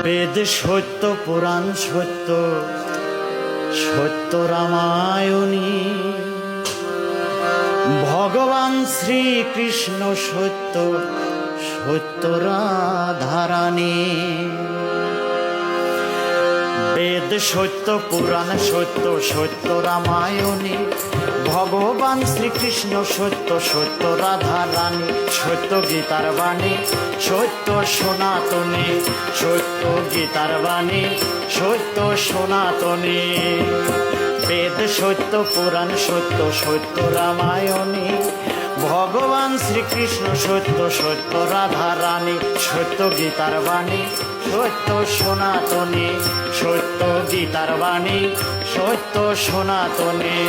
বেদ সত্য, পুরাণ সত্য, সত্য রামায়ণী। ভগবান শ্রীকৃষ্ণ সত্য, সত্য রাধারানী। বেদ সত্য, পুরাণ সত্য, সত্য রামায়ণী। ভগবান শ্রীকৃষ্ণ সত্য, সত্য রাধারানী। সত্য গীতার বাণী, সত্য সনাতনী। সত্য গীতার বাণী, সত্য সনাতনী। বেদ সত্য, পুরাণ সত্য, সত্য রামায়ণী। ভগবান শ্রীকৃষ্ণ সত্য, সত্য রাধারানী। সত্য গীতার বাণী, সত্য সনাতনী। সত্য গীতার বাণী, সত্য সনাতনী।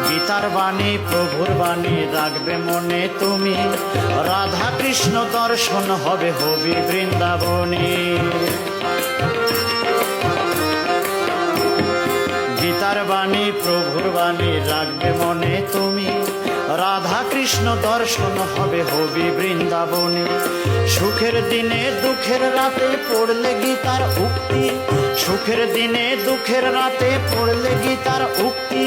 গীতার বাণী, প্রভুর বাণী রাখবে মনে তুমি। রাধা কৃষ্ণ দর্শন হবে হবি বৃন্দাবনে। গীতার বাণী, প্রভুর বাণী রাখবে মনে তুমি। রাধা কৃষ্ণ দর্শন হবে হবি বৃন্দাবনে। সুখের দিনে দুঃখের রাতে পড়লে গীতার উক্তি। সুখের দিনে দুঃখের রাতে পড়লে গীতার উক্তি।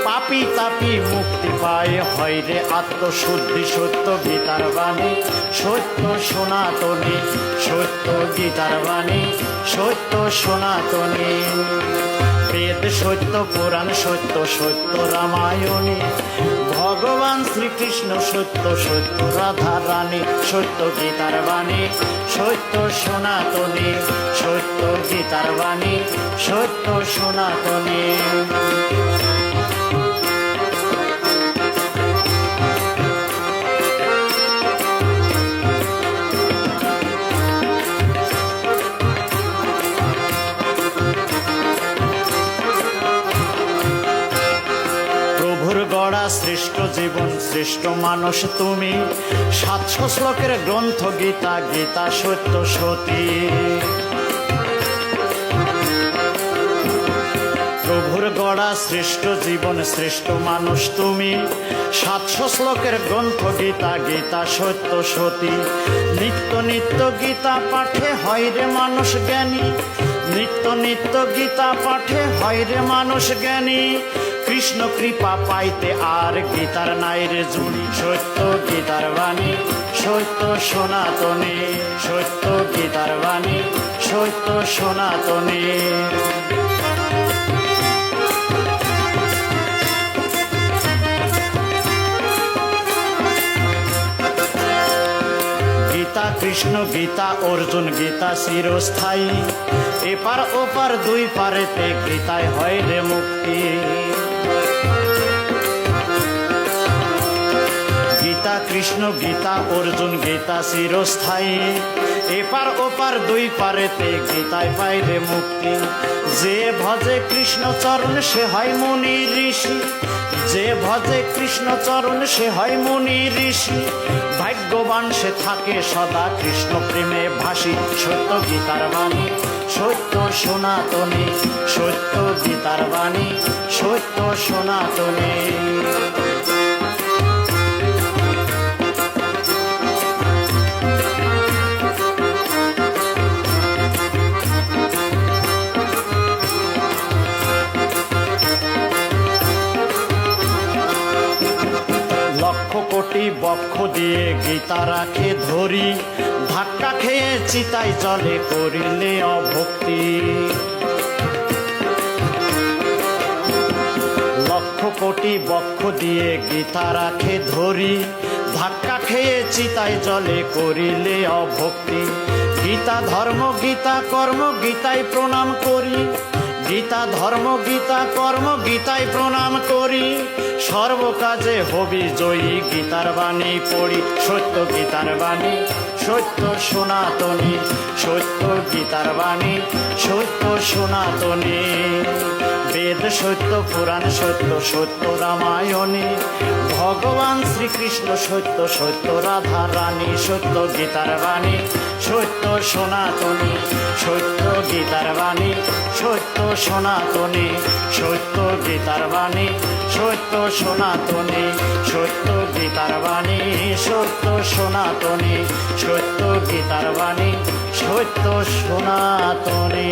পাপি তাপি মুক্তি পায় হয় রে আত্মশুদ্ধি। সত্য গীতার বাণী, সত্য সনাতনী। সত্য গীতার বাণী, সত্য সনাতনী। বেদ সত্য, পুরাণ সত্য, সত্য রামায়ণী। ভগবান শ্রীকৃষ্ণ সত্য, সত্য রাধারানী। সত্য গীতার বাণী, সত্য সনাতনী। সত্য গীতার বাণী, সত্য সনাতনী। গড়া শ্রেষ্ঠ জীবন, শ্রেষ্ঠ মানুষ তুমি। 700 শ্লোকের গ্রন্থ গীতা, গীতা সত্য সতী। প্রভুর গড়া শ্রেষ্ঠ জীবন, শ্রেষ্ঠ মানুষ তুমি। 700 শ্লোকের গ্রন্থ গীতা, গীতা সত্য সতী। নিত্য নিত্য গীতা পাঠে হয় রে মানুষ জ্ঞানী। নিত্য নিত্য গীতা পাঠে হয় রে মানুষ জ্ঞানী। কৃষ্ণ কৃপা পাইতে আর গীতার নাই রে জুড়ি। সত্য গীতার বাণী, সত্য সনাতনী। সত্য গীতার বাণী, সত্য সনাতনী। গীতা কৃষ্ণ, গীতা অর্জুন, গীতা চিরস্থায়ী। এপার ওপার দুই পারেতে গীতায় হয় রে মুক্তি। গীতা কৃষ্ণ, গীতা অর্জুন, গীতা চিরস্থায়ী। এপার ওপার দুই পারেতে গীতায় পায় রে মুক্তি। যে ভজে কৃষ্ণ চরণ সে হয় মুনি ঋষি। যে ভজে কৃষ্ণ চরণ সে হয় মুনি ঋষি। ভাগ্যবান সে থাকে সদা কৃষ্ণ প্রেমে ভাসি। সত্য গীতার বাণী, সত্য সনাতনী। সত্য গীতার বাণী, সত্য সনাতনী। কোটি বক্ষ দিয়ে গীতা রাখে ধরি। ধাক্কা খেয়ে চিতায় জলে করিলে অভক্তি। লক্ষ কোটি বক্ষ দিয়ে গীতা রাখে ধরি। ধাক্কা খেয়ে চিতায় জলে করিলে অভক্তি। গীতা ধর্ম, গীতা কর্ম, গীতায় প্রণাম করি। গীতা ধর্ম, গীতা কর্ম, গীতায় প্রণাম করি। সর্বকাজে হবি জয়ী, গীতার বাণী পড়ি। সত্য গীতার বাণী, সত্য সনাতনী। সত্য গীতার বাণী, সত্য সনাতনী। বেদ সত্য, পুরাণ সত্য, সত্য রামায়ণী। ভগবান শ্রীকৃষ্ণ সত্য, সত্য রাধারানী। সত্য গীতার বাণী, সত্য সনাতনী। সত্য গীতার বাণী, সত্য সনাতনী, সত্য গীতার বাণী, সত্য সনাতনী, সত্য গীতার বাণী, সত্য সনাতনী, সত্য গীতার বাণী, সত্য সনাতনী।